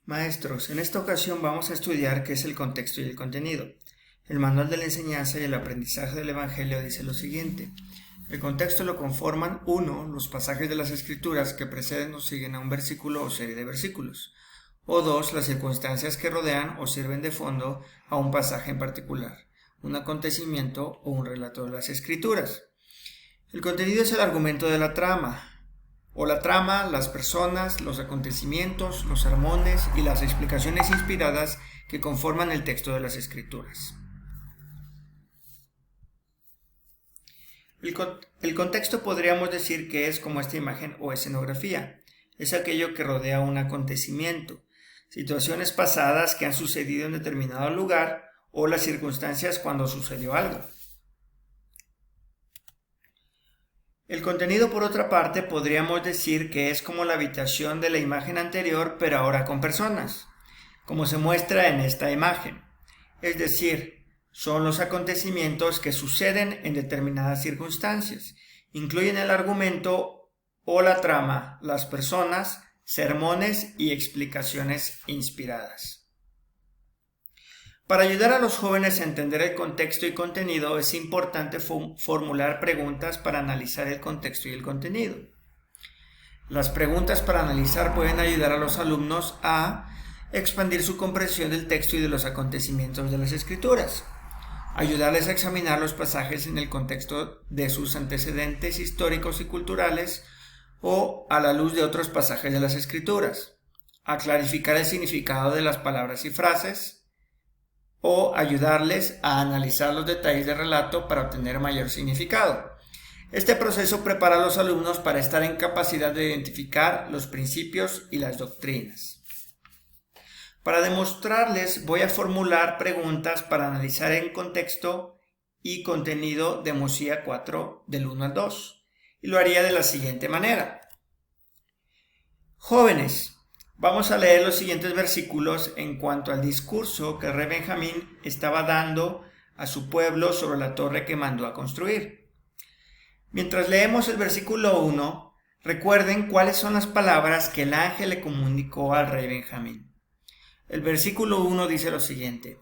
Maestros, en esta ocasión vamos a estudiar qué es el contexto y el contenido. El Manual de la Enseñanza y el Aprendizaje del Evangelio dice lo siguiente. El contexto lo conforman 1. Los pasajes de las Escrituras que preceden o siguen a un versículo o serie de versículos. O 2. Las circunstancias que rodean o sirven de fondo a un pasaje en particular, un acontecimiento o un relato de las Escrituras. El contenido es el argumento de la trama, las personas, los acontecimientos, los sermones y las explicaciones inspiradas que conforman el texto de las Escrituras. El contexto podríamos decir que es como esta imagen o escenografía. Es aquello que rodea un acontecimiento, situaciones pasadas que han sucedido en determinado lugar o las circunstancias cuando sucedió algo. El contenido, por otra parte, podríamos decir que es como la habitación de la imagen anterior, pero ahora con personas, como se muestra en esta imagen. Es decir, son los acontecimientos que suceden en determinadas circunstancias. Incluyen el argumento o la trama, las personas, sermones y explicaciones inspiradas. Para ayudar a los jóvenes a entender el contexto y contenido, es importante formular preguntas para analizar el contexto y el contenido. Las preguntas para analizar pueden ayudar a los alumnos a expandir su comprensión del texto y de los acontecimientos de las Escrituras, ayudarles a examinar los pasajes en el contexto de sus antecedentes históricos y culturales o a la luz de otros pasajes de las Escrituras, a clarificar el significado de las palabras y frases, o ayudarles a analizar los detalles del relato para obtener mayor significado. Este proceso prepara a los alumnos para estar en capacidad de identificar los principios y las doctrinas. Para demostrarles, voy a formular preguntas para analizar el contexto y contenido de Mosiah 4, del 1 al 2. Y lo haría de la siguiente manera. Jóvenes, vamos a leer los siguientes versículos en cuanto al discurso que el rey Benjamín estaba dando a su pueblo sobre la torre que mandó a construir. Mientras leemos el versículo 1, recuerden cuáles son las palabras que el ángel le comunicó al rey Benjamín. El versículo 1 dice lo siguiente.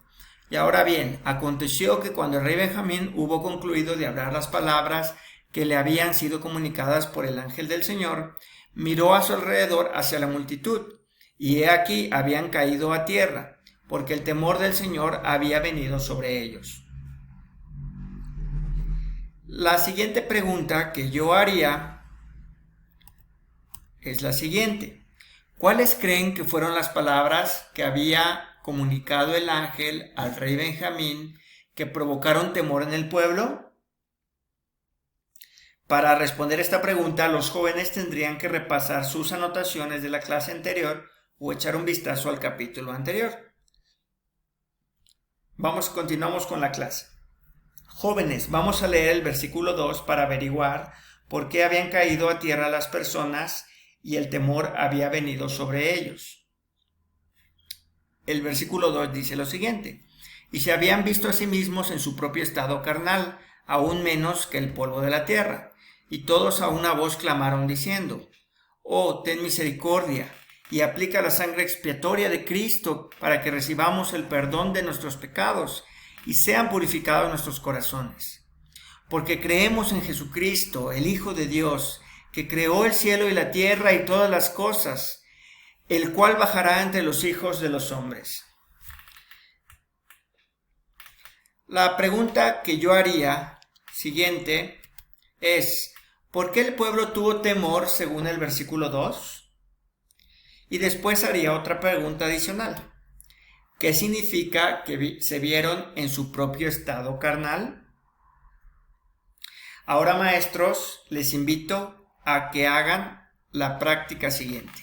Y ahora bien, aconteció que cuando el rey Benjamín hubo concluido de hablar las palabras que le habían sido comunicadas por el ángel del Señor, miró a su alrededor hacia la multitud. Y he aquí habían caído a tierra, porque el temor del Señor había venido sobre ellos. La siguiente pregunta que yo haría es la siguiente. ¿Cuáles creen que fueron las palabras que había comunicado el ángel al rey Benjamín que provocaron temor en el pueblo? Para responder esta pregunta, los jóvenes tendrían que repasar sus anotaciones de la clase anterior o echar un vistazo al capítulo anterior. Continuamos con la clase. Jóvenes, vamos a leer el versículo 2 para averiguar por qué habían caído a tierra las personas y el temor había venido sobre ellos. El versículo 2 dice lo siguiente. Y se habían visto a sí mismos en su propio estado carnal, aún menos que el polvo de la tierra. Y todos a una voz clamaron diciendo, Oh, ten misericordia, y aplica la sangre expiatoria de Cristo para que recibamos el perdón de nuestros pecados y sean purificados nuestros corazones. Porque creemos en Jesucristo, el Hijo de Dios, que creó el cielo y la tierra y todas las cosas, el cual bajará entre los hijos de los hombres. La pregunta que yo haría siguiente es, ¿por qué el pueblo tuvo temor según el versículo 2? Y después haría otra pregunta adicional. ¿Qué significa que se vieron en su propio estado carnal? Ahora, maestros, les invito a que hagan la práctica siguiente.